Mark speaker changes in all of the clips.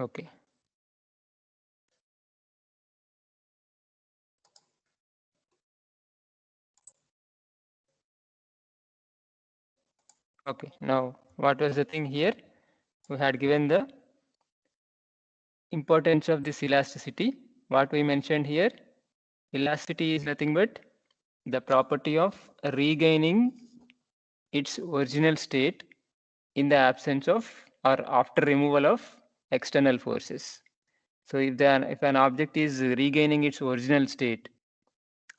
Speaker 1: Okay. Okay. Now, what was the thing here? We had given the importance of this elasticity. What we mentioned here, elasticity is nothing but the property of regaining its original state in the absence of or after removal of external forces. So if an object is regaining its original state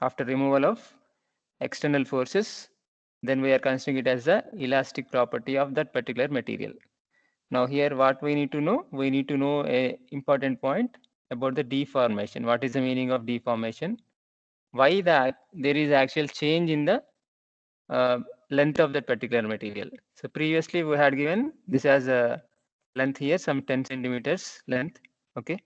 Speaker 1: after removal of external forces, then we are considering it as the elastic property of that particular material. Now here what we need to know? We need to know a important point about the deformation. What is the meaning of deformation? Why that there is actual change in the uh, length of that particular material. So previously we had given this as a length here, some 10 centimeters length. Okay.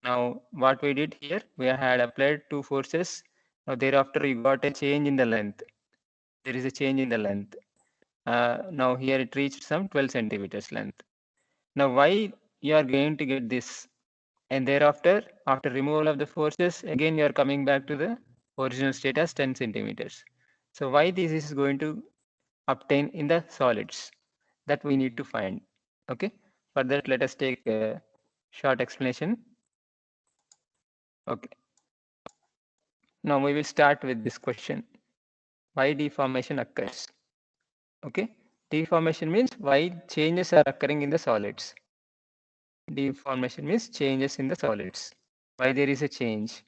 Speaker 1: Now what we did here, we had applied two forces. Now thereafter you got a change in the length. There is a change in the length. Now here it reached some 12 centimeters length. Now why you are going to get this? And thereafter, after removal of the forces, again you are coming back to the original state as 10 centimeters. So why this is going to obtain in the solids? That we need to find. Okay. For that, let us take a short explanation. Okay. Now we will start with this question. Why deformation occurs? Okay. Deformation means why changes are occurring in the solids. Deformation means changes in the solids. Why there is a change?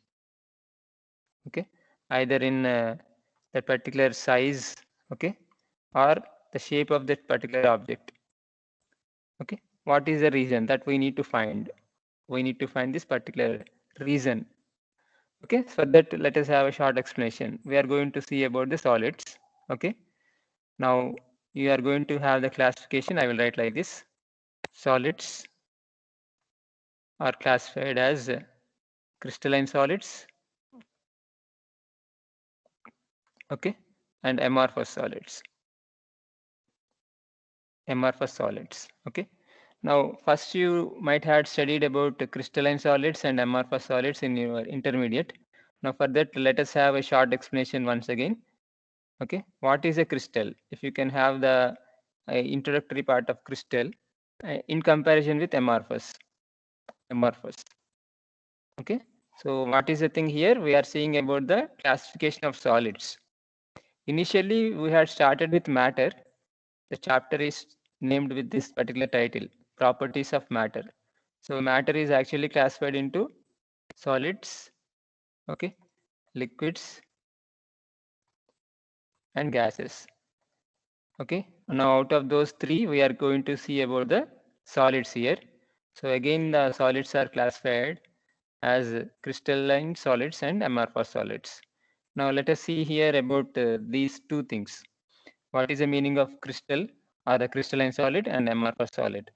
Speaker 1: Okay. Either in that particular size, okay, or the shape of that particular object. Okay. What is the reason that we need to find? We need to find this particular reason. Okay, for that let us have a short explanation. We are going to see about the solids. Okay, now you are going to have the classification. I will write like this. Solids are classified as crystalline solids, okay, and amorphous solids. Amorphous solids. Okay. Now, first you might have studied about crystalline solids and amorphous solids in your intermediate. Now, for that, let us have a short explanation once again. Okay, what is a crystal? If you can have the introductory part of crystal in comparison with amorphous. Amorphous. Okay, so what is the thing here? We are seeing about the classification of solids. Initially, we had started with matter. The chapter is named with this particular title, Properties of Matter. So matter is actually classified into solids, okay, liquids, and gases. Okay, now out of those three, we are going to see about the solids here. So again, the solids are classified as crystalline solids and amorphous solids. Now let us see here about these two things. What is the meaning of crystal or the crystalline solid and amorphous solid?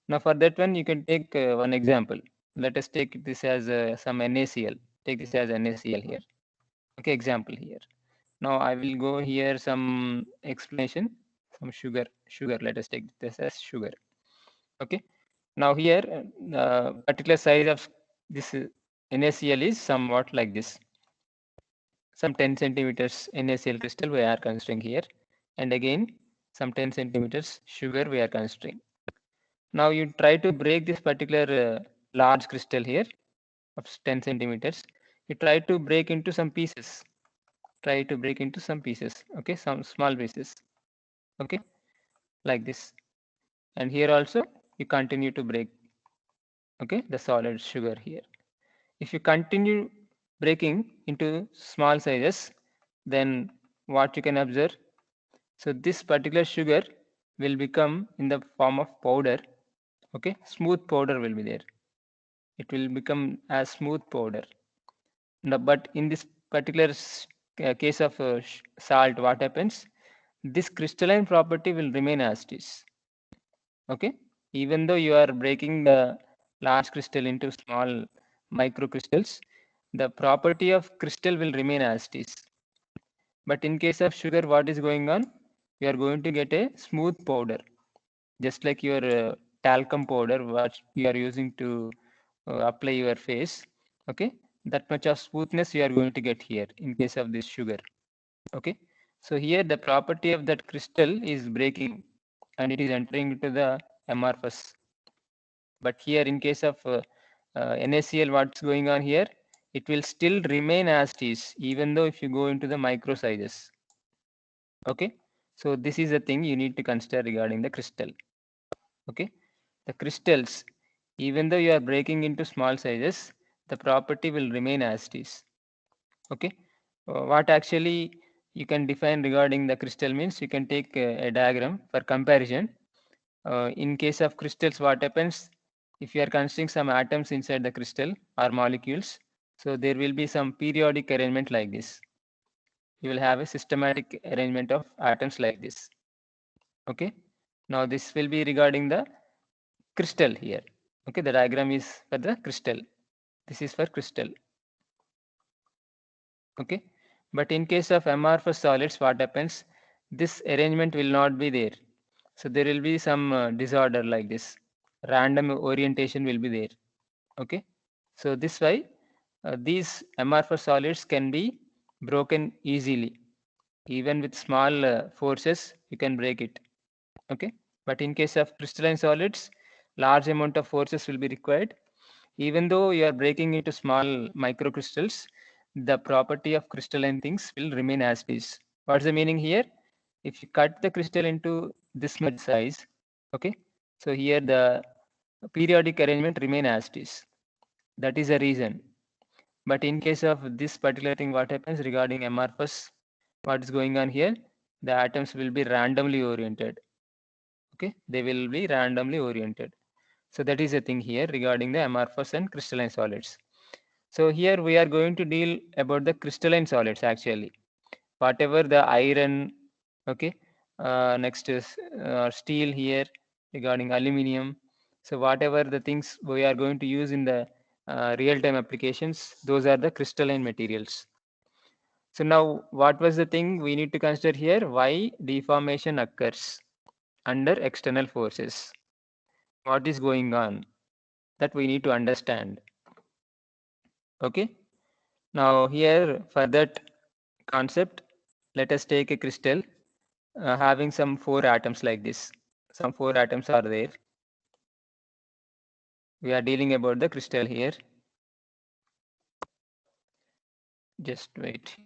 Speaker 1: Now for that one, you can take one example. Let us take this as some NaCl. Take this as NaCl here. Okay, example here. Now I will go here some explanation, some sugar. Let us take this as sugar. Okay. Now here, particular size of this NaCl is somewhat like this. Some 10 centimeters NaCl crystal we are considering here. And again, some 10 centimeters sugar we are considering. Now you try to break this particular large crystal here of 10 centimeters. You try to break into some pieces. Try to break into some pieces. Okay, some small pieces. Okay, like this. And here also you continue to break. Okay, the solid sugar here. If you continue breaking into small sizes, then what you can observe? So this particular sugar will become in the form of powder. Okay, smooth powder will be there. It will become as smooth powder. No, but in this particular case of salt, what happens? This crystalline property will remain as it is. Okay, even though you are breaking the large crystal into small microcrystals, the property of crystal will remain as it is. But in case of sugar, what is going on? You are going to get a smooth powder, just like your talcum powder what you are using to apply your face, okay, that much of smoothness you are going to get here in case of this sugar. Okay, so here the property of that crystal is breaking and it is entering into the amorphous. But here in case of NaCl, what's going on here, it will still remain as it is even though if you go into the micro sizes. Okay, so this is the thing you need to consider regarding the crystal. Okay, the crystals, even though you are breaking into small sizes, the property will remain as it is. Okay, what actually you can define regarding the crystal means, you can take a diagram for comparison. In case of crystals, what happens if you are considering some atoms inside the crystal or molecules? So there will be some periodic arrangement like this. You will have a systematic arrangement of atoms like this. Okay, now this will be regarding the crystal here. Okay, the diagram is for the crystal. This is for crystal. Okay, but in case of amorphous solids, what happens? This arrangement will not be there. So there will be some disorder like this. Random orientation will be there. Okay, so this why these amorphous solids can be broken easily. Even with small forces, you can break it. Okay, but in case of crystalline solids, large amount of forces will be required. Even though you are breaking into small microcrystals, the property of crystalline things will remain as is. What's the meaning here? If you cut the crystal into this much size, okay, so here the periodic arrangement remain as it is. That is the reason. But in case of this particular thing, what happens regarding amorphous, what is going on here? The atoms will be randomly oriented. Okay, they will be randomly oriented. So that is the thing here regarding the amorphous and crystalline solids. So here we are going to deal about the crystalline solids actually. Whatever the iron, okay, next is steel here regarding aluminium. So whatever the things we are going to use in the real-time applications, those are the crystalline materials. So now what was the thing we need to consider here? Why deformation occurs under external forces? What is going on? That we need to understand. Okay. Now here for that concept, let us take a crystal having some 4 atoms like this. Some 4 atoms are there. We are dealing about the crystal here. Just wait.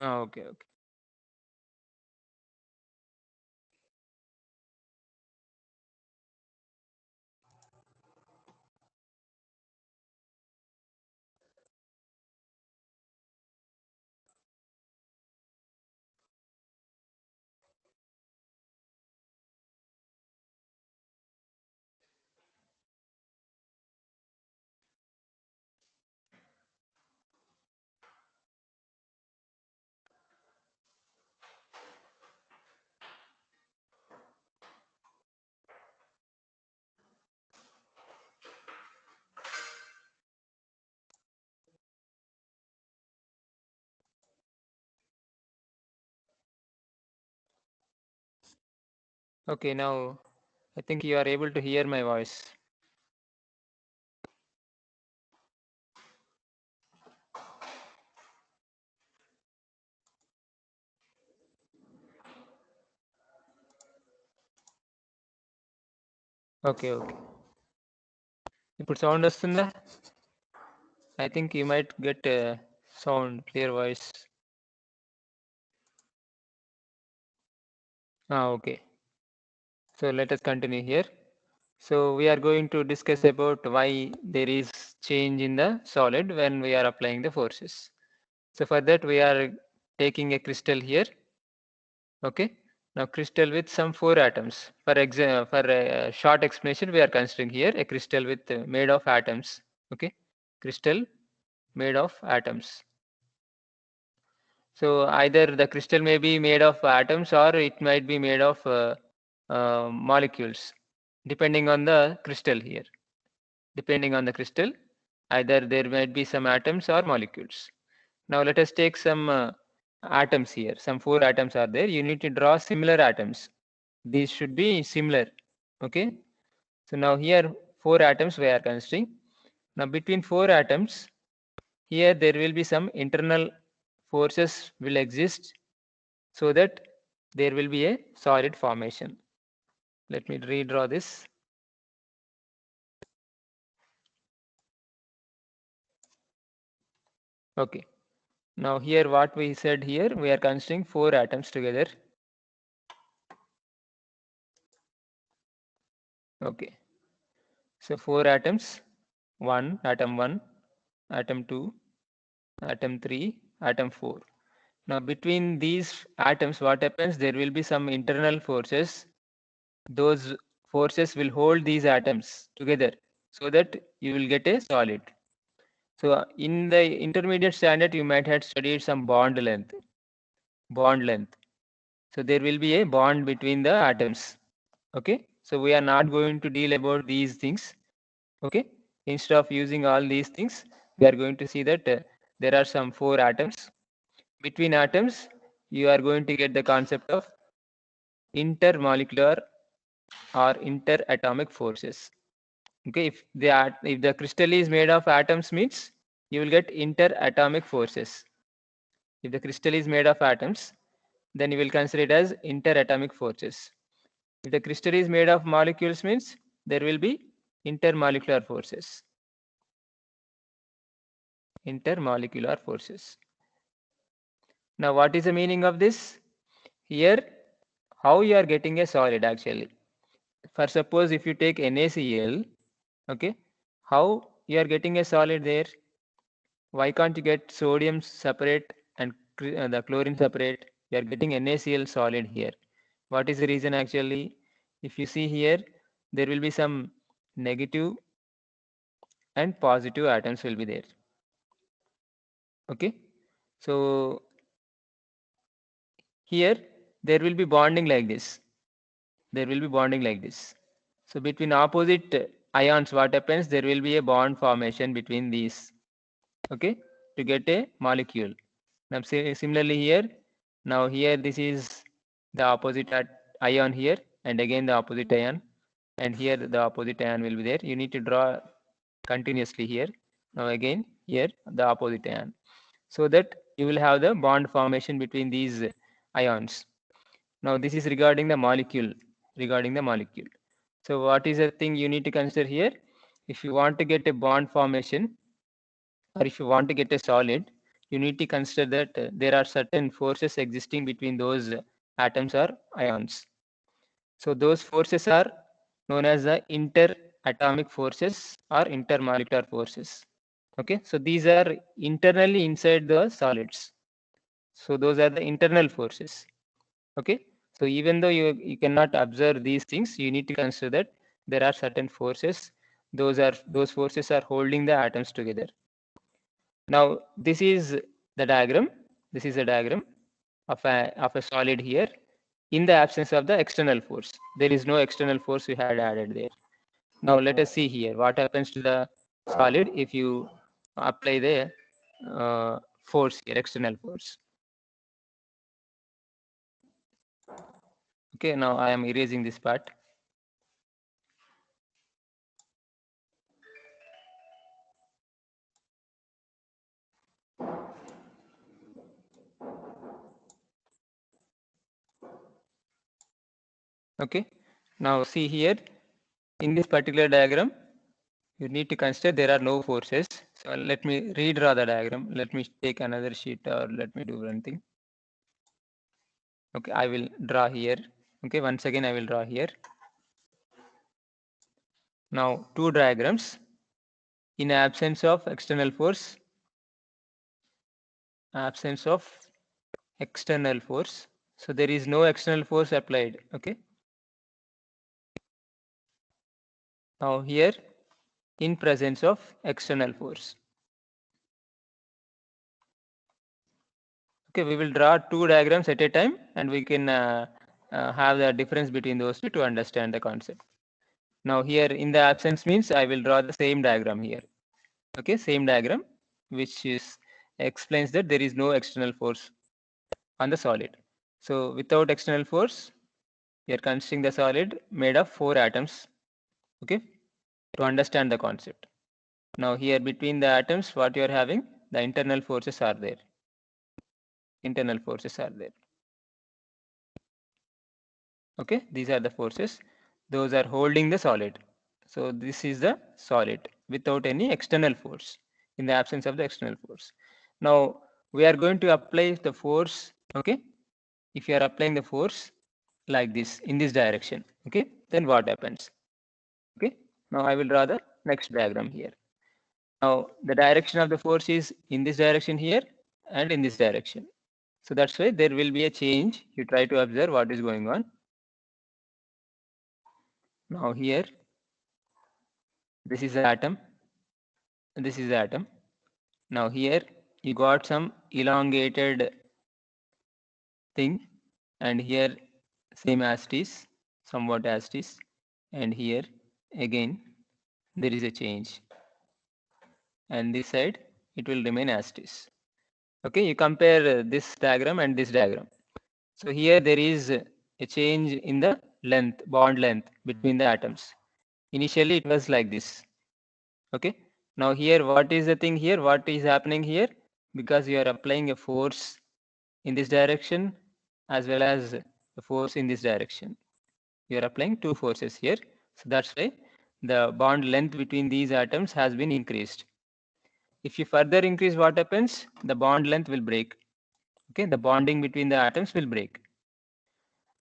Speaker 1: Okay, okay. Okay, now I think you are able to hear my voice. Okay, okay. ఇప్పుడు sound వస్తుందా? I think you might get sound, clear voice. Okay. So let us continue here. So we are going to discuss about why there is change in the solid when we are applying the forces. So for that we are taking a crystal here. Okay. Now crystal with some 4 atoms. For a short explanation, we are considering here a crystal with made of atoms. Okay. Crystal made of atoms. So either the crystal may be made of atoms or it might be made of molecules, depending on the crystal here. Depending on the crystal, either there might be some atoms or molecules. Now let us take some atoms here. Some 4 atoms are there. You need to draw similar atoms. These should be similar. Okay. So now here 4 atoms we are considering. Now between 4 atoms, here there will be some internal forces will exist so that there will be a solid formation. Let me redraw this. Okay. Now here what we said here, we are considering 4 atoms together. Okay. So 4 atoms, atom 1, atom 2, atom 3, atom 4. Now between these atoms, what happens? There will be some internal forces. Those forces will hold these atoms together so that you will get a solid. So in the intermediate standard, you might have studied some bond length. Bond length. So there will be a bond between the atoms. Okay. So we are not going to deal about these things. Okay. Instead of using all these things, we are going to see that there are some 4 atoms. Between atoms, you are going to get the concept of intermolecular or interatomic forces. Okay, if the crystal is made of atoms means you will get interatomic forces. If the crystal is made of atoms, then you will consider it as interatomic forces. If the crystal is made of molecules means there will be intermolecular forces. Intermolecular forces. Now what is the meaning of this? Here, how you are getting a solid actually. For suppose if you take NaCl, okay, how you are getting a solid there? Why can't you get sodium separate and the chlorine separate? You are getting NaCl solid here. What is the reason actually? If you see here, there will be some negative and positive atoms will be there. Okay. So here there will be bonding like this. There will be bonding like this. So between opposite ions, what happens? There will be a bond formation between these. Okay. To get a molecule. Now similarly here, now here this is the opposite ion here and again the opposite ion and here the opposite ion will be there. You need to draw continuously here. Now again here the opposite ion. So that you will have the bond formation between these ions. Now this is regarding the molecule. Regarding the molecule. So what is the thing you need to consider here? If you want to get a bond formation or if you want to get a solid, you need to consider that there are certain forces existing between those atoms or ions. So those forces are known as the interatomic forces or intermolecular forces. Okay, so these are internally inside the solids. So those are the internal forces. Okay, so even though you cannot observe these things, you need to consider that there are certain forces. Those forces are holding the atoms together. Now this is the diagram. This is a diagram of a solid here in the absence of the external force. There is no external force we had added there. Now let us see here what happens to the solid if you apply the force here, external force. Okay, now I am erasing this part. Okay, now see here in this particular diagram, you need to consider there are no forces. So let me redraw the diagram. Let me take another sheet or let me do one thing. Okay, I will draw here. Okay, once again I will draw here. Now two diagrams. In absence of external force, absence of external force. So there is no external force applied. Okay. Now here in presence of external force. Okay, we will draw two diagrams at a time and we can have the difference between those two to understand the concept. Now here in the absence means I will draw the same diagram here. Okay, same diagram which is explains that there is no external force on the solid. So without external force, we are considering the solid made of 4 atoms. Okay, to understand the concept. Now here between the atoms, what you are having, the internal forces are there. Internal forces are there. Okay, these are the forces. Those are holding the solid. So this is the solid without any external force, in the absence of the external force. Now we are going to apply the force. Okay, if you are applying the force like this in this direction, okay, then what happens? Okay, now I will draw the next diagram here. Now the direction of the force is in this direction here and in this direction. So that's why there will be a change. You try to observe what is going on. Now here, this is the atom. This is the atom. Now here you got some elongated thing, and here same as it is, somewhat as it is, and here again there is a change, and this side it will remain as it is. Okay, you compare this diagram and this diagram. So here there is a change in the length, bond length between the atoms. Initially it was like this. Okay. Now here what is the thing here? What is happening here? Because you are applying a force in this direction as well as a force in this direction. You are applying two forces here. So that's why the bond length between these atoms has been increased. If you further increase, what happens? The bond length will break. Okay, the bonding between the atoms will break.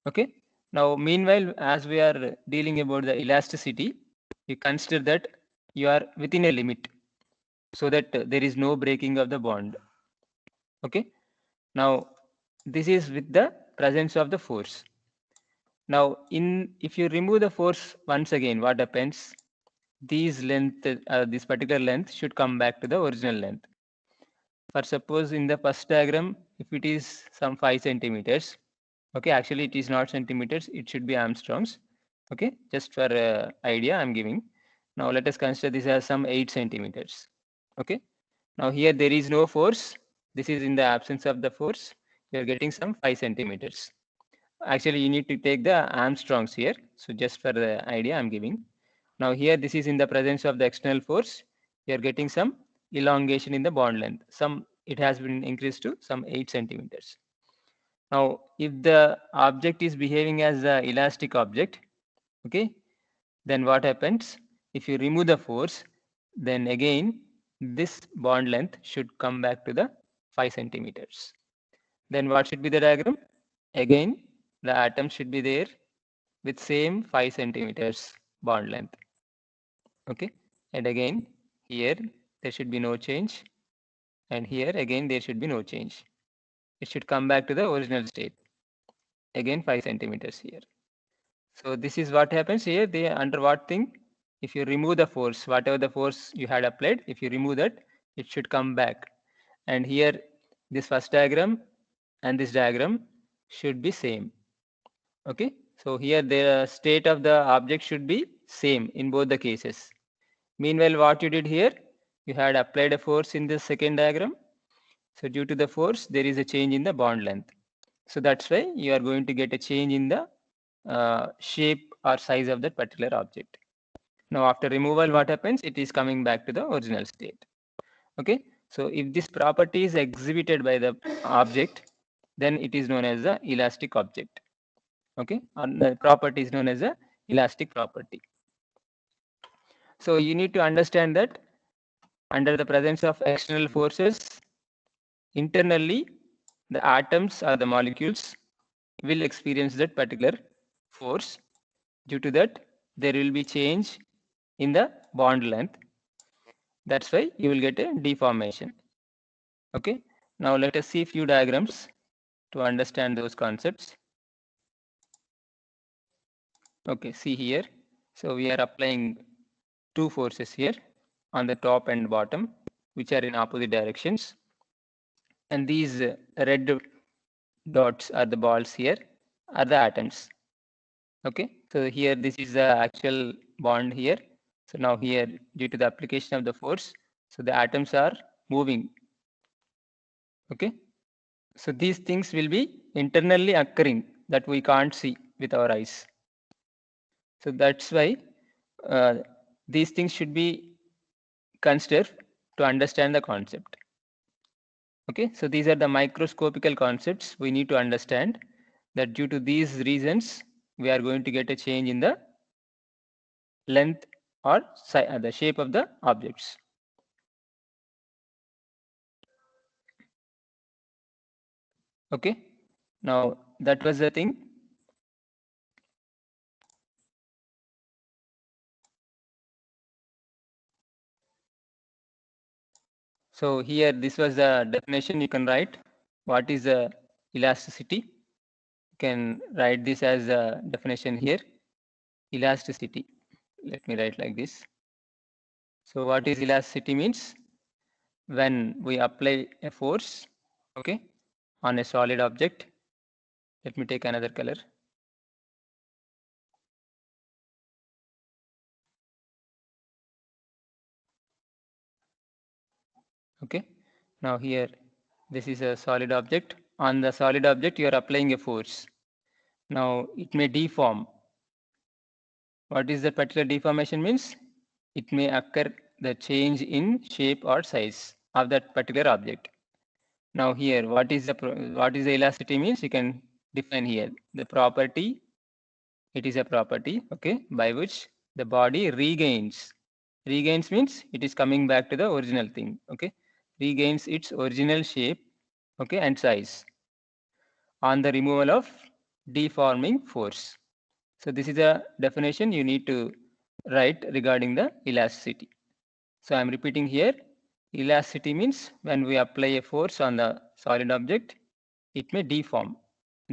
Speaker 1: Okay. Now, meanwhile, as we are dealing about the elasticity, you consider that you are within a limit so that there is no breaking of the bond. Okay. Now, this is with the presence of the force. Now, if you remove the force once again, what happens? This particular length should come back to the original length. For suppose in the first diagram, if it is some 5 centimeters, okay, actually it is not centimeters, it should be Armstrongs. Okay, just for idea I'm giving. Now let us consider this as some 8 centimeters. Okay, now here there is no force. This is in the absence of the force. You are getting some 5 centimeters. Actually, you need to take the Armstrongs here. So just for the idea I'm giving. Now here this is in the presence of the external force. You are getting some elongation in the bond length. It has been increased to some 8 centimeters. Now, if the object is behaving as the elastic object, okay, then what happens? If you remove the force, then again this bond length should come back to the 5 centimeters. Then what should be the diagram? Again, the atom should be there with same 5 centimeters bond length. Okay, and again here there should be no change, and here again there should be no change. It should come back to the original state. Again 5 centimeters here. So this is what happens here. They under what thing? If you remove the force, whatever the force you had applied, if you remove that, it should come back. And here, this first diagram and this diagram should be same. Okay. So here the state of the object should be same in both the cases. Meanwhile, what you did here, you had applied a force in the second diagram. So due to the force, there is a change in the bond length. So that's why you are going to get a change in the shape or size of that particular object. Now after removal, what happens? It is coming back to the original state. Okay, so if this property is exhibited by the object, then it is known as the elastic object. Okay, and the property is known as the elastic property. So you need to understand that under the presence of external forces, internally the atoms or the molecules will experience that particular force. Due to that, there will be change in the bond length. That's why you will get a deformation. Okay, now let us see few diagrams to understand those concepts. Okay, see here. So we are applying two forces here on the top and bottom, which are in opposite directions. And these red dots are the balls here, are the atoms. Okay, so here this is the actual bond here. So now here, due to the application of the force, so the atoms are moving. Okay, so these things will be internally occurring that we can't see with our eyes. So that's why these things should be considered to understand the concept. Okay, so these are the microscopical concepts we need to understand, that due to these reasons we are going to get a change in the length or the shape of the objects. Okay, now that was the thing. So here this was the definition. You can write what is the elasticity. You can write this as a definition here. Elasticity. Let me write like this. So what is elasticity means? When we apply a force, okay, on a solid object. Let me take another color. Okay, now here this is a solid object. On the solid object you are applying a force. Now it may deform. What is the particular deformation means? It may occur the change in shape or size of that particular object. Now here, what is the elasticity means? You can define here the property. It is a property, okay, by which the body regains. Regains means it is coming back to the original thing, okay, regains its original shape, okay, and size on the removal of deforming force. So this is a definition you need to write regarding the elasticity. So I'm repeating here. Elasticity means when we apply a force on the solid object, it may deform.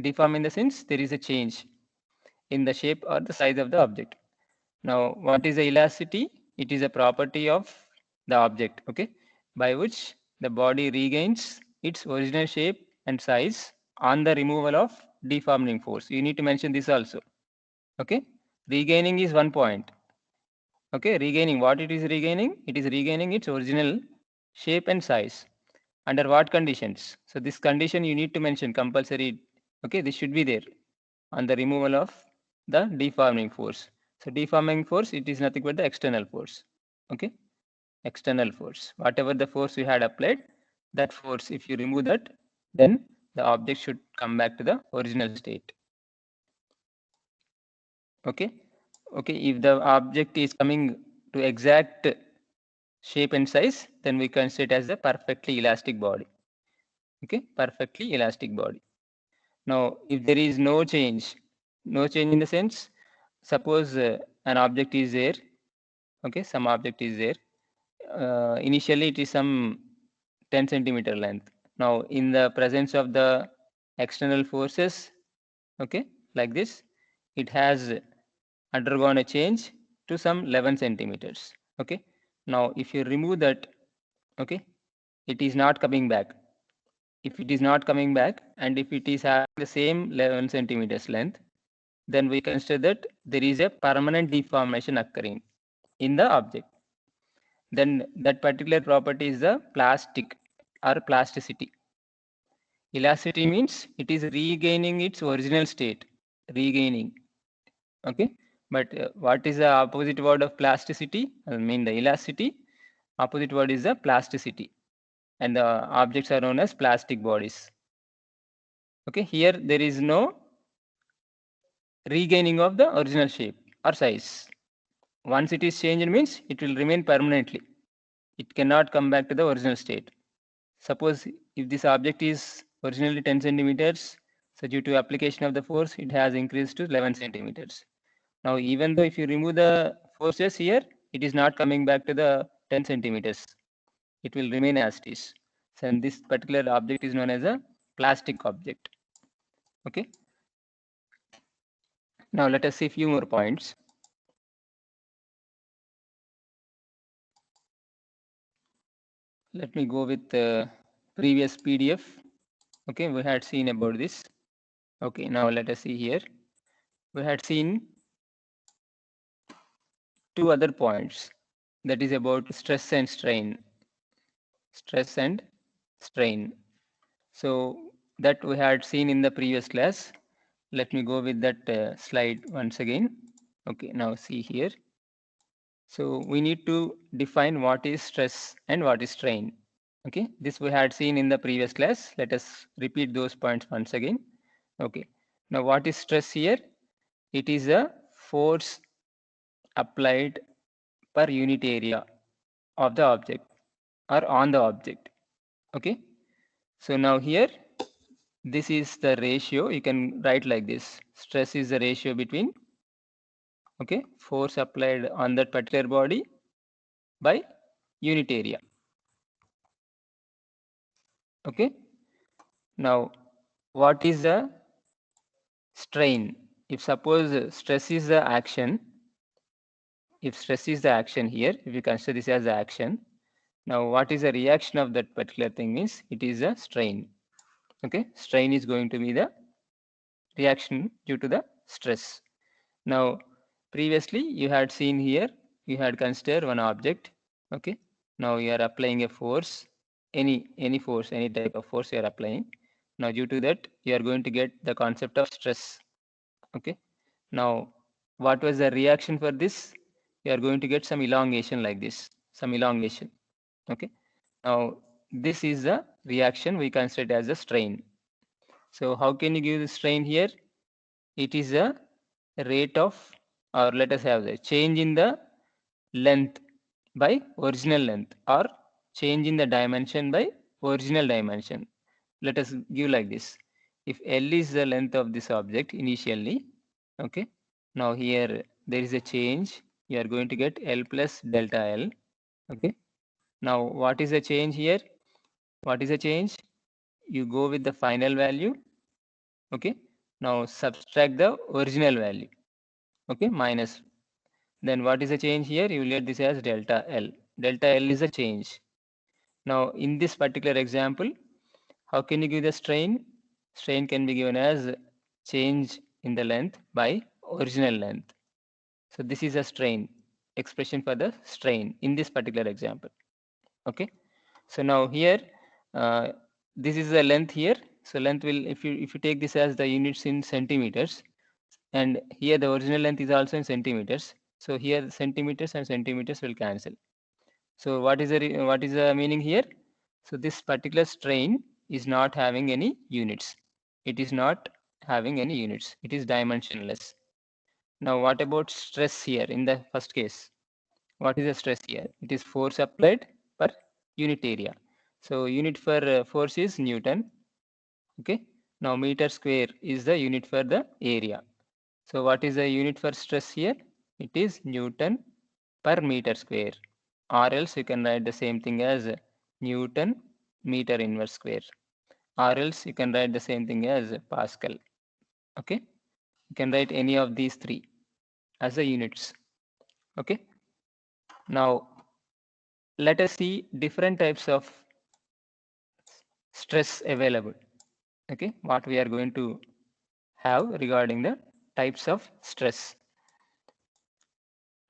Speaker 1: Deform in the sense there is a change in the shape or the size of the object. Now, what is the elasticity? It is a property of the object, okay, by which the body regains its original shape and size on the removal of deforming force. You need to mention this also, okay. Regaining is one point. Okay, regaining, what it is regaining? It is regaining its original shape and size. Under what conditions? So this condition you need to mention compulsory. Okay, this should be there on the removal of the deforming force. So deforming force, it is nothing but the external force. Okay, external force. Whatever the force you had applied, that force, if you remove that, then the object should come back to the original state. Okay, okay, if the object is coming to exact shape and size, then we consider it as a perfectly elastic body. Okay, perfectly elastic body. Now, if there is no change in the sense, suppose an object is there, okay, some object is there. Initially, it is some 10 centimeter length. Now, in the presence of the external forces, okay, like this, it has undergone a change to some 11 centimeters. Okay, now if you remove that, okay, it is not coming back. If it is not coming back and if it is having the same 11 centimeters length, then we consider that there is a permanent deformation occurring in the object. Then that particular property is the plastic or plasticity. Elasticity means it is regaining its original state, regaining. Okay, but what is the opposite word of plasticity? I mean the elasticity. Opposite word is the plasticity, and the objects are known as plastic bodies. Okay, here there is no regaining of the original shape or size. Once it is changed means it will remain permanently. It cannot come back to the original state. Suppose if this object is originally 10 centimeters, so due to application of the force, it has increased to 11 centimeters. Now, even though if you remove the forces here, it is not coming back to the 10 centimeters. It will remain as it is. So, and this particular object is known as a plastic object. Okay. Now, let us see a few more points. Let me go with the previous PDF. Okay, we had seen about this. Okay, now let us see here. We had seen two other points, that is about stress and strain. Stress and strain. So that we had seen in the previous class. Let me go with that slide once again. Okay, now see here. So we need to define what is stress and what is strain. Okay, this we had seen in the previous class. Let us repeat those points once again. Okay, now what is stress here? It is a force applied per unit area of the object or on the object. Okay, so now here this is the ratio. You can write like this: stress is the ratio between, okay, force applied on that particular body by unit area. Okay, now what is the strain? If suppose stress is the action, if stress is the action here, if you consider this as the action, now what is the reaction of that particular thing means it is a strain. Okay, strain is going to be the reaction due to the stress. Now, previously you had seen here, you had considered one object. Okay, now you are applying a force, any force, any type of force you are applying. Now, due to that, you are going to get the concept of stress. Okay, now what was the reaction for this? You are going to get some elongation like this, some elongation. Okay, now this is the reaction we consider as a strain. So, how can you give the strain here? It is a rate of, or let us have the change in the length by original length, or change in the dimension by original dimension. Let us give like this: if L is the length of this object initially, okay, now here there is a change, you are going to get L plus delta L. Okay, now what is the change here? What is the change? You go with the final value. Okay, now subtract the original value. Okay, minus. Then what is the change here? You will get this as delta L. Delta L is a change. Now, in this particular example, how can you give the strain? Strain can be given as change in the length by original length. So this is a strain, expression for the strain in this particular example. Okay. So now here, uh, this is the length here. So length will, if you take this as the units in centimeters, and here the original length is also in centimeters. So here centimeters and centimeters will cancel. So what is the meaning here? So this particular strain is not having any units. It is not having any units. It is dimensionless. Now what about stress here in the first case? What is the stress here? It is force applied per unit area. So unit for force is Newton. Okay. Now meter square is the unit for the area. So what is the unit for stress here? It is Newton per meter square. Or else you can write the same thing as Newton meter inverse square. Or else you can write the same thing as Pascal. Okay. You can write any of these three as the units. Okay. Now let us see different types of stress available. Okay. What we are going to have regarding the types of stress.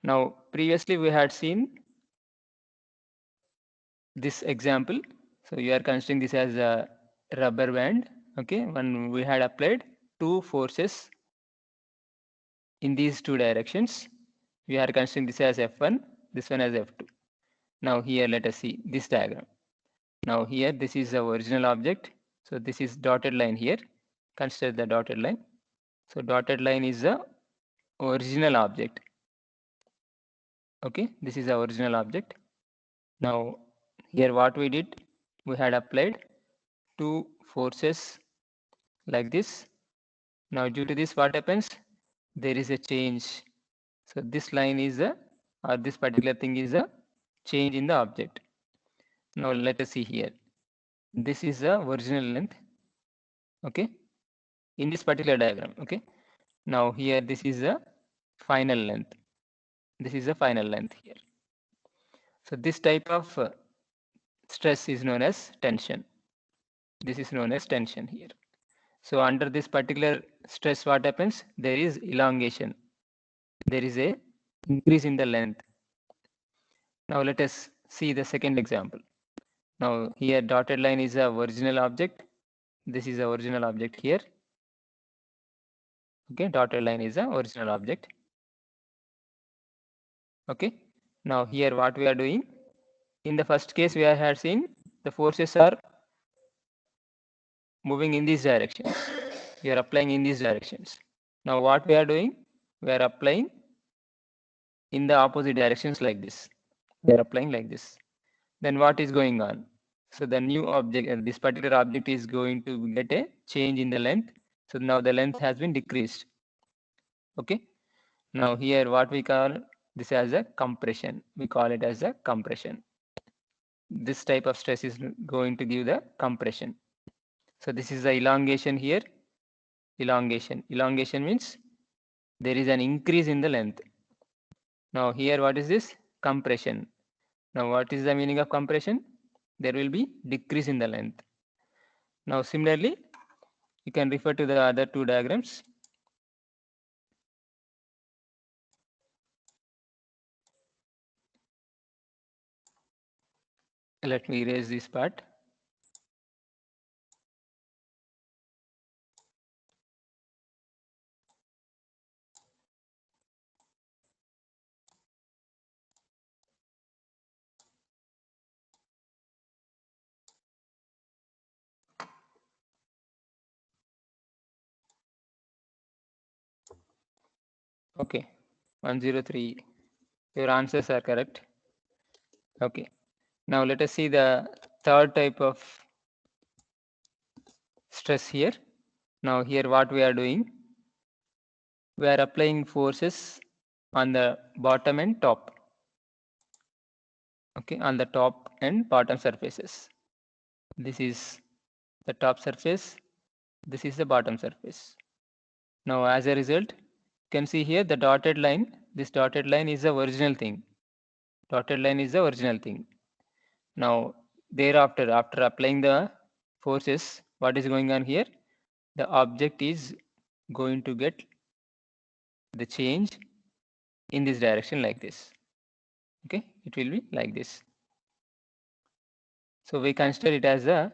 Speaker 1: Now previously we had seen this example. So you are considering this as a rubber band. Okay, when we had applied two forces in these two directions. We are considering this as F1, this one as F2. Now here let us see this diagram. Now here this is the original object. So this is dotted line here. Consider the dotted line. So dotted line is the original object. Okay, this is the original object. Now here what we did, we had applied two forces like this. Now due to this what happens? There is a change. So this line is a, or this particular thing is a change in the object. Now let us see here. This is the original length. Okay, in this particular diagram. Okay, now here this is the final length. This is the final length here. So this type of stress is known as tension. This is known as tension here. So under this particular stress, what happens? There is elongation. There is a increase in the length. Now let us see the second example. Now here dotted line is a original object. This is the original object here. Okay, dotted line is the original object. Okay, now here what we are doing? In the first case, we had seen the forces are moving in these directions. We are applying in these directions. Now what we are doing? We are applying in the opposite directions like this. We are applying like this. Then what is going on? So the new object, this particular object is going to get a change in the length. So now the length has been decreased. Okay. Now here what we call this as a compression. We call it as a compression. This type of stress is going to give the compression. So this is the elongation here. Elongation. Elongation means there is an increase in the length. Now here what is this? Compression. Now what is the meaning of compression? There will be decrease in the length. Now similarly, you can refer to the other two diagrams. Let me erase this part. Okay, 103. Your answers are correct. Okay. Now let us see the third type of stress here. Now here what we are doing? We are applying forces on the bottom and top. Okay, on the top and bottom surfaces. This is the top surface. This is the bottom surface. Now as a result, you can see here the dotted line. This dotted line is the original thing. Dotted line is the original thing. Now thereafter, after applying the forces, what is going on here? The object is going to get the change in this direction like this. Okay, it will be like this. So we consider it as a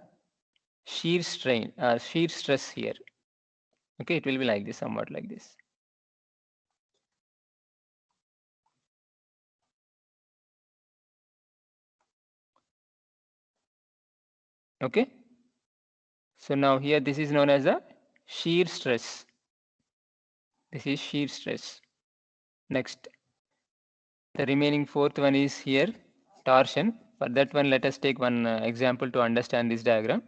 Speaker 1: shear strain, shear stress here. Okay, it will be like this, somewhat like this. Okay, so now here this is known as a shear stress. This is shear stress. Next, the remaining fourth one is here torsion. For that one, let us take one example to understand this diagram.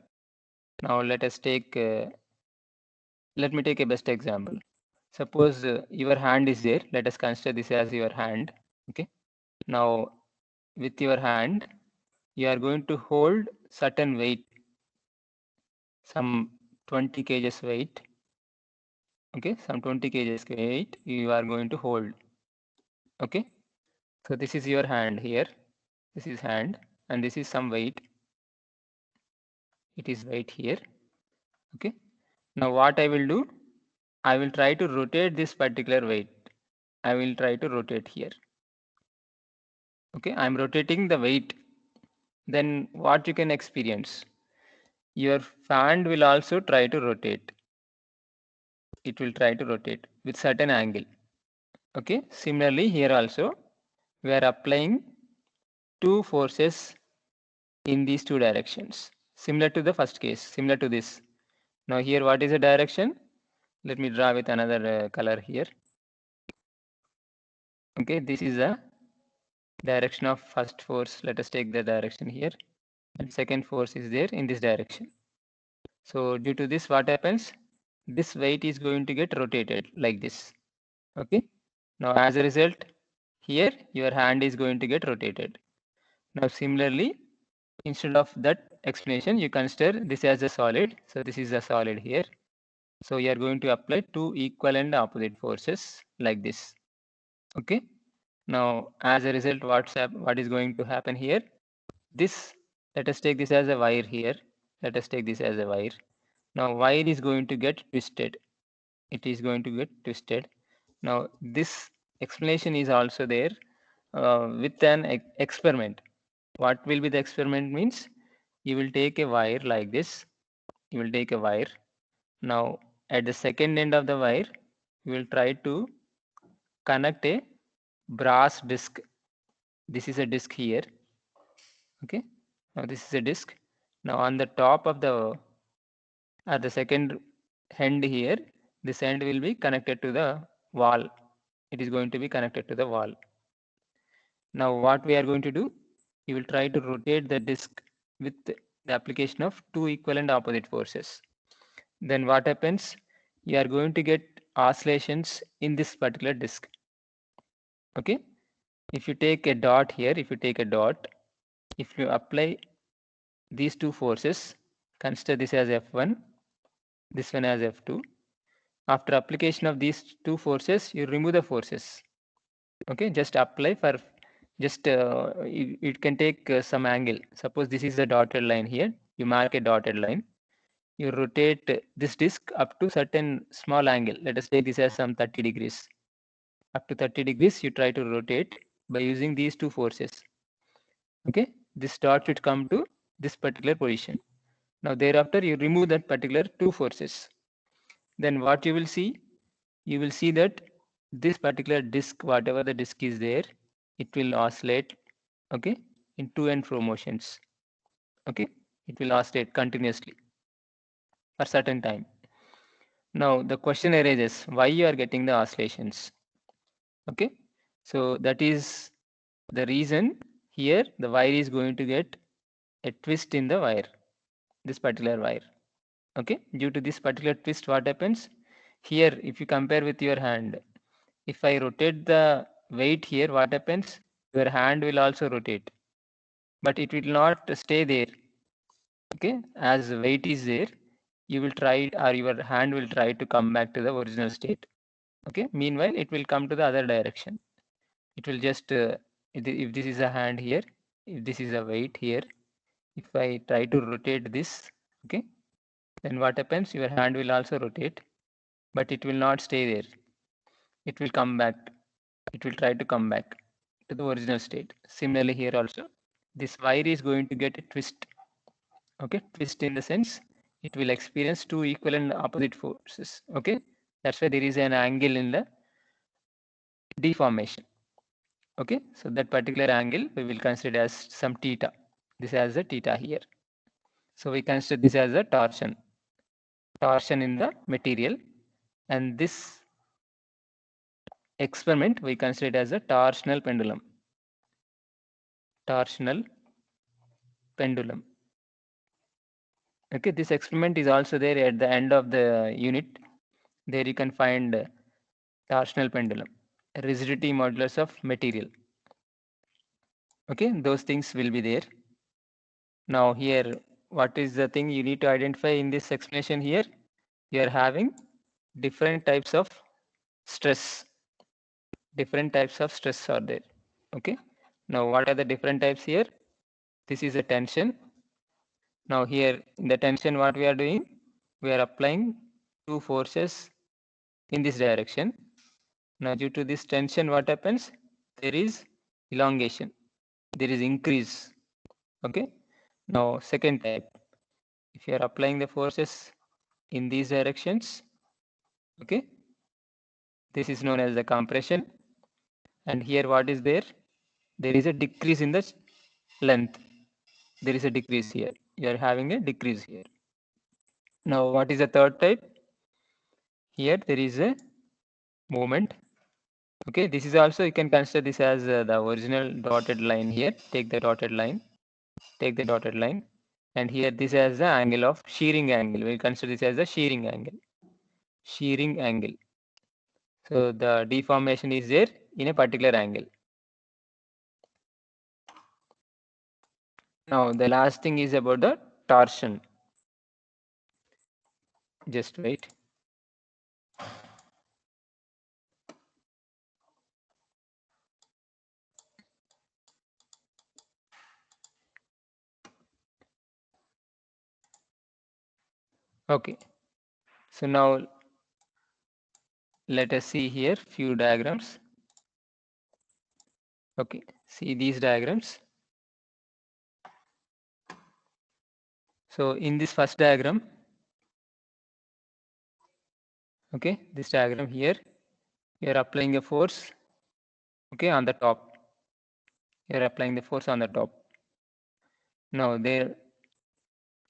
Speaker 1: Now let us take, let me take a best example. Suppose your hand is there. Let us consider this as your hand. Okay. Now with your hand, you are going to hold certain weight, some 20 kgs weight. Okay, some 20 kgs weight you are going to hold. Okay, so this is your hand here. This is hand, and this is some weight. It is weight here. Okay. Now what I will do? I will try to rotate this particular weight. I will try to rotate here. Okay, I am rotating the weight. Then what you can experience? Your fan will also try to rotate. It will try to rotate with certain angle. Okay, similarly here also we are applying two forces in these two directions, similar to the first case, similar to this. Now here what is the direction? Let me draw with another color here. Okay, this is the direction of first force. Let us take the direction here, and second force is there in this direction. So due to this, what happens? This weight is going to get rotated like this. Okay. Now as a result, here your hand is going to get rotated. Now similarly, instead of that explanation, you consider this as a solid. So this is a solid here. So you are going to apply two equal and opposite forces like this. Okay. Now as a result, what is going to happen here? This, let us take this as a wire here. Let us take this as a wire. Now wire is going to get twisted. It is going to get twisted. Now this explanation is also there with an experiment. What will be the experiment means? You will take a wire like this. You will take a wire. Now at the second end of the wire, you will try to connect a brass disc. This is a disc here. Okay. Now this is a disc. Now on the top of the second end here, this end will be connected to the wall. It is going to be connected to the wall. Now what we are going to do, you will try to rotate the disc with the application of two equal and opposite forces. Then what happens? You are going to get oscillations in this particular disc. Okay. If you take a dot here, if you take a dot, if you apply these two forces, consider this as F1, this one as F2. After application of these two forces, you remove the forces. Okay, just apply for just it can take some angle. Suppose this is a dotted line here. You mark a dotted line. You rotate this disc up to certain small angle. Let us take this as some 30 degrees. Up to 30 degrees, you try to rotate by using these two forces. Okay, this dot should come to this particular position. Now thereafter, you remove that particular two forces. Then what you will see? You will see that this particular disk, whatever the disk is there, it will oscillate, okay, in to and fro motions. Okay, it will oscillate continuously for certain time. Now the question arises, why you are getting the oscillations? Okay, so that is the reason. Here the wire is going to get a twist in the wire, this particular wire. Okay, due to this particular twist, what happens? Here, if you compare with your hand, if I rotate the weight here, what happens? Your hand will also rotate, but it will not stay there. Okay, as weight is there, you will try, or your hand will try to come back to the original state. Okay, meanwhile, it will come to the other direction. It will just, if this is a hand here, if this is a weight here, if I try to rotate this, okay, then what happens? Your hand will also rotate, but it will not stay there. It will come back. It will try to come back to the original state. Similarly here also, this wire is going to get a twist. Okay, twist in the sense it will experience two equal and opposite forces. Okay, that's why there is an angle in the deformation. Okay, so that particular angle we will consider as some theta. This as a theta here. So we consider this as a torsion in the material, and this experiment we consider it as a torsional pendulum. Torsional pendulum. Okay, this experiment is also there at the end of the unit. There you can find torsional pendulum, rigidity modulus of material. Okay, those things will be there. Now here, what is the thing you need to identify in this explanation here? You are having different types of stress. Different types of stress are there. Okay, now what are the different types here? This is a tension. Now here in the tension, what we are doing? We are applying two forces in this direction. Now due to this tension, what happens? There is elongation. There is increase. Okay. Now second type, if you are applying the forces in these directions, okay, this is known as the compression. And here what is there? There is a decrease in the length. There is a decrease here. You are having a decrease here. Now what is the third type? Here there is a movement. Okay, this is also, you can consider this as the original dotted line here. Take the dotted line. Take the dotted line. And here this as the angle of shearing angle. We'll consider this as the shearing angle. Shearing angle. So the deformation is there in a particular angle. Now the last thing is about the torsion. Just wait. Okay. So now let us see here few diagrams. Okay. See these diagrams. So in this first diagram, okay, this diagram here, you are applying a force, okay, on the top. You are applying the force on the top. Now there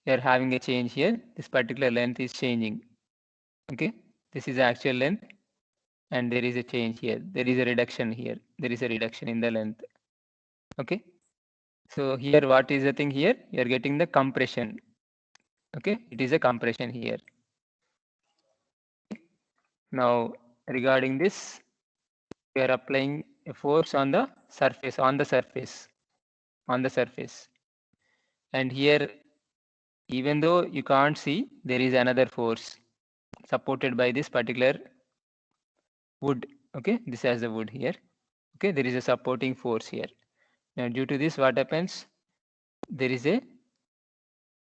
Speaker 1: you are having a change here. This particular length is changing. Okay, this is the actual length, and there is a change here. There is a reduction here. There is a reduction in the length. Okay, so here what is the thing here? You are getting the compression. Okay, it is a compression here. Now regarding this, we are applying a force on the surface, and here, even though you can't see, there is another force supported by this particular wood. Okay, this has the wood here. Okay, there is a supporting force here. Now due to this, what happens? There is a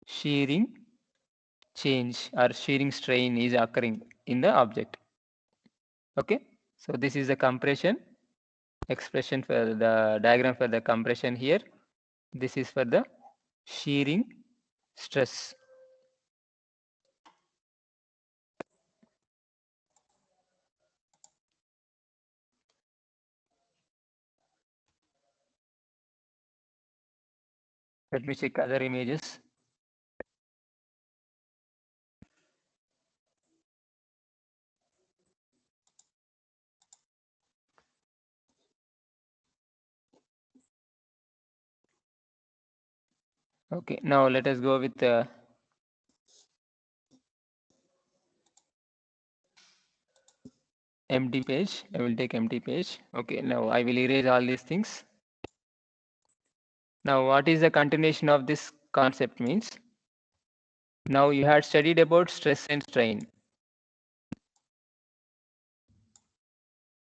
Speaker 1: shearing change or shearing strain is occurring in the object. Okay, so this is the compression expression for the diagram for the compression here. This is for the shearing stress. Let me check other images. Okay, now let us go with the empty page. I will take empty page. Okay, now I will erase all these things. Now what is the continuation of this concept means? Now you had studied about stress and strain.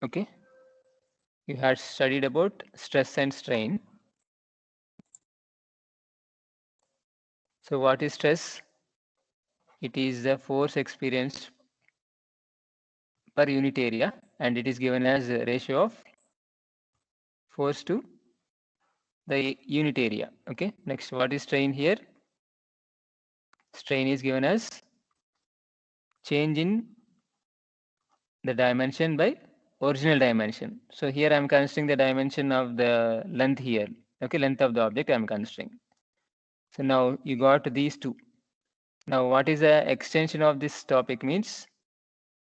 Speaker 1: Okay, you had studied about stress and strain. So what is stress? It is the force experienced per unit area, and it is given as a ratio of force to the unit area. Okay, next, what is strain here? Strain is given as change in the dimension by original dimension. So here I am considering the dimension of the length here. Okay, length of the object I am considering. So now you got these two. Now what is the extension of this topic means?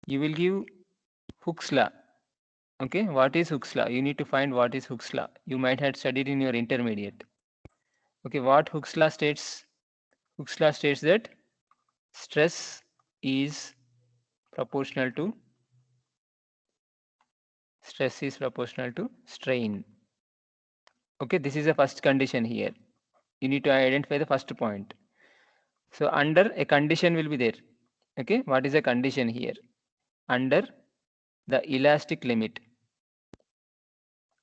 Speaker 1: You will give Hooke's law. Okay, what is Hooke's law? You need to find what is Hooke's law. You might have studied in your intermediate. Okay, what Hooke's law states? Hooke's law states that stress is proportional to strain. Okay, this is the first condition here. You need to identify the first point. So under a condition will be there. Okay, what is the condition here? Under the elastic limit.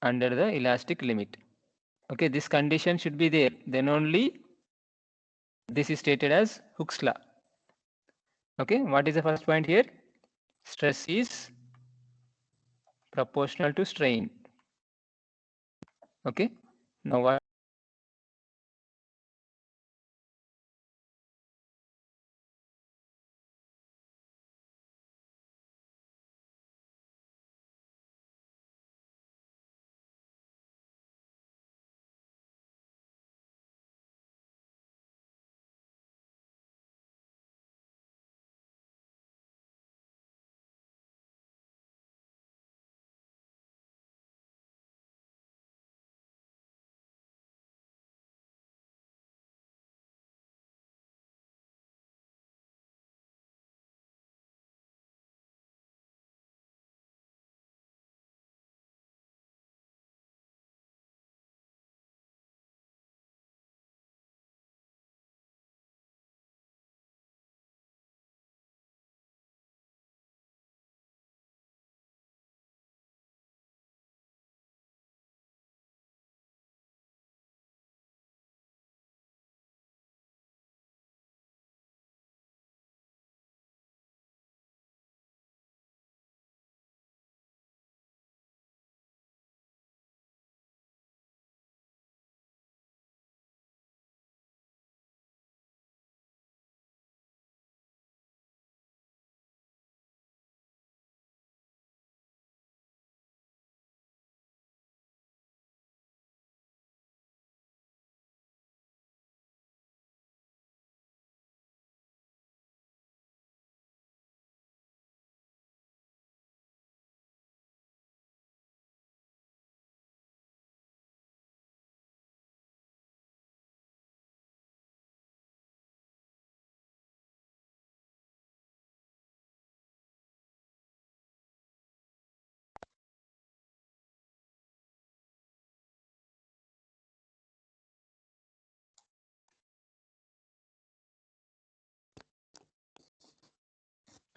Speaker 1: Under the elastic limit. Okay, this condition should be there. Then only this is stated as Hooke's law. Okay, what is the first point here? Stress is proportional to strain. Okay, now what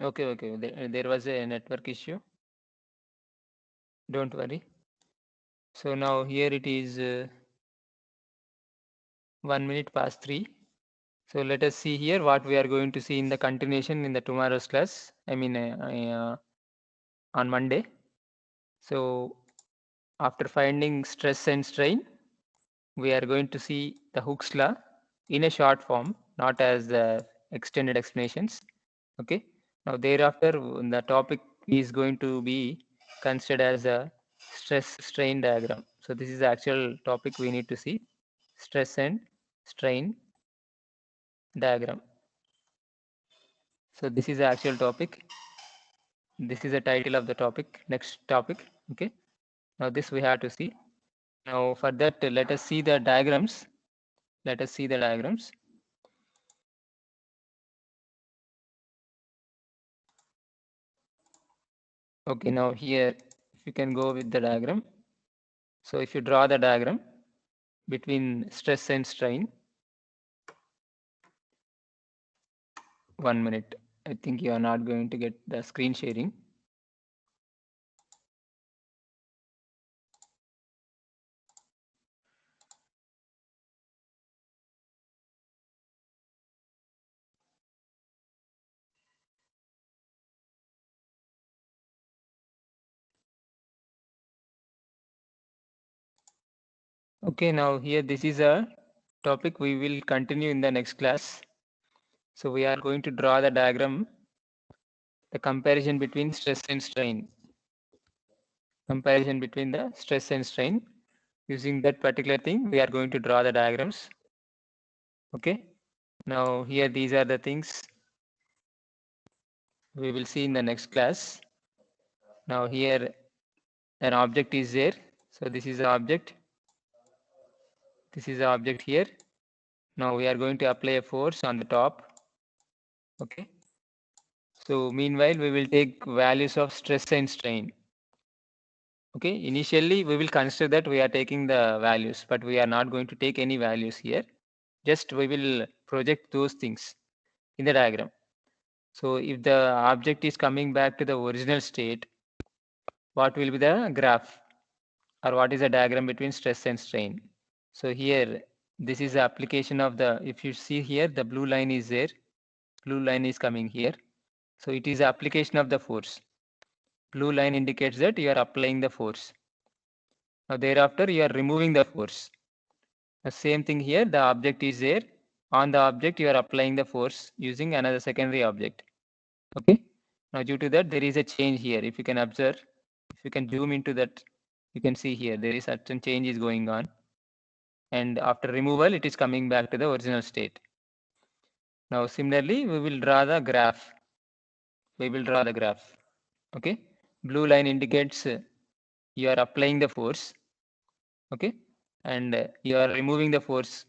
Speaker 1: Okay. There was a network issue. Don't worry. So now here it is 1 minute past 3. So let us see here what we are going to see in the continuation in the tomorrow's class. I mean on Monday. So after finding stress and strain, we are going to see the Hooke's law in a short form, not as the extended explanations. Okay. Now thereafter, the topic is going to be considered as a stress strain diagram. So this is the actual topic we need to see: stress and strain diagram. So this is the actual topic. This is the title of the topic. Next topic. Okay. Now this we have to see. Now for that, let us see the diagrams. Let us see the diagrams. Okay, now here if you can go with the diagram. So if you draw the diagram between stress and strain, 1 minute. I think you are not going to get the screen sharing. Okay, now here this is a topic we will continue in the next class. So we are going to draw the diagram, the comparison between stress and strain. Comparison between the stress and strain. Using that particular thing, we are going to draw the diagrams. Okay. Now here these are the things we will see in the next class. Now here an object is there. So this is the object. This is the object here. Now we are going to apply a force on the top. Okay. So meanwhile, we will take values of stress and strain. Okay. Initially, we will consider that we are taking the values, but we are not going to take any values here. Just we will project those things in the diagram. So if the object is coming back to the original state, what will be the graph or what is the diagram between stress and strain? So here, this is the application of the, if you see here, the blue line is there, blue line is coming here. So it is the application of the force. Blue line indicates that you are applying the force. Now thereafter, you are removing the force. The same thing here, the object is there. On the object, you are applying the force using another secondary object. Okay. Now due to that, there is a change here. If you can observe, if you can zoom into that, you can see here, there is certain change is going on. And after removal, it is coming back to the original state. Now similarly, we will draw the graph. We will draw the graph. Okay. Blue line indicates you are applying the force. Okay. And you are removing the force.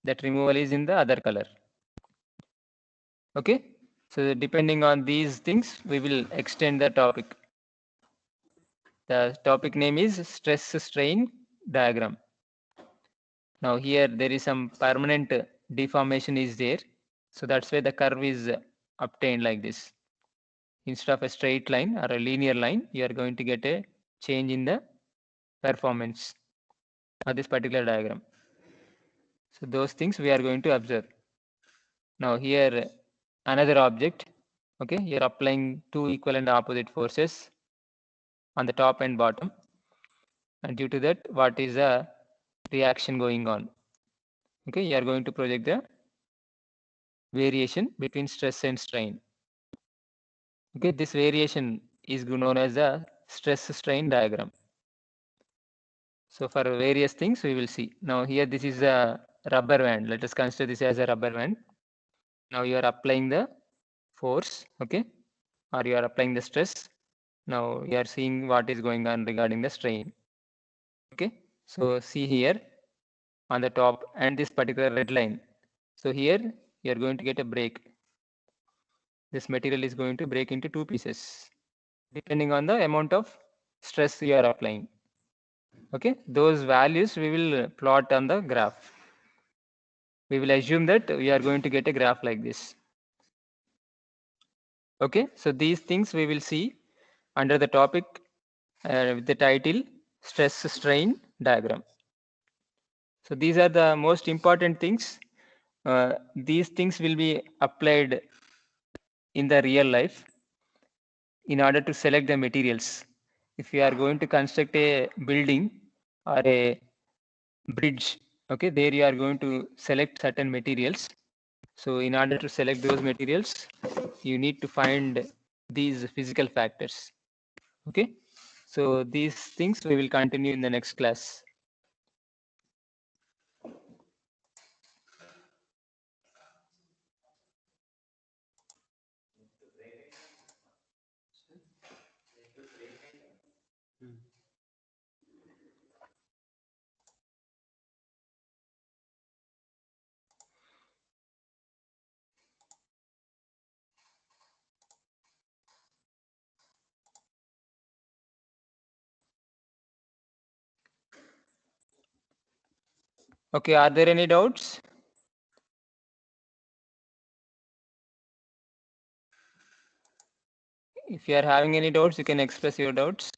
Speaker 1: That removal is in the other color. Okay. So depending on these things, we will extend the topic. The topic name is stress strain diagram. Now here there is some permanent deformation is there. So that's why the curve is obtained like this. Instead of a straight line or a linear line, you are going to get a change in the performance of this particular diagram. So those things we are going to observe. Now here another object. Okay, you're applying two equal and opposite forces on the top and bottom. And due to that, what is the reaction going on? Okay, you are going to project the variation between stress and strain. Okay, this variation is known as the stress strain diagram. So for various things we will see. Now here this is a rubber band. Let us consider this as a rubber band. Now you are applying the force, okay, or you are applying the stress. Now you are seeing what is going on regarding the strain. Okay, so see here on the top and this particular red line. So here you are going to get a break. This material is going to break into two pieces depending on the amount of stress you are applying. Okay, those values we will plot on the graph. We will assume that we are going to get a graph like this. Okay, so these things we will see under the topic with the title stress strain diagram. So these are the most important things. These things will be applied in the real life in order to select the materials. If you are going to construct a building or a bridge, okay, there you are going to select certain materials. So in order to select those materials, you need to find these physical factors. Okay, so these things we will continue in the next class. Okay, are there any doubts? If you are having any doubts, you can express your doubts.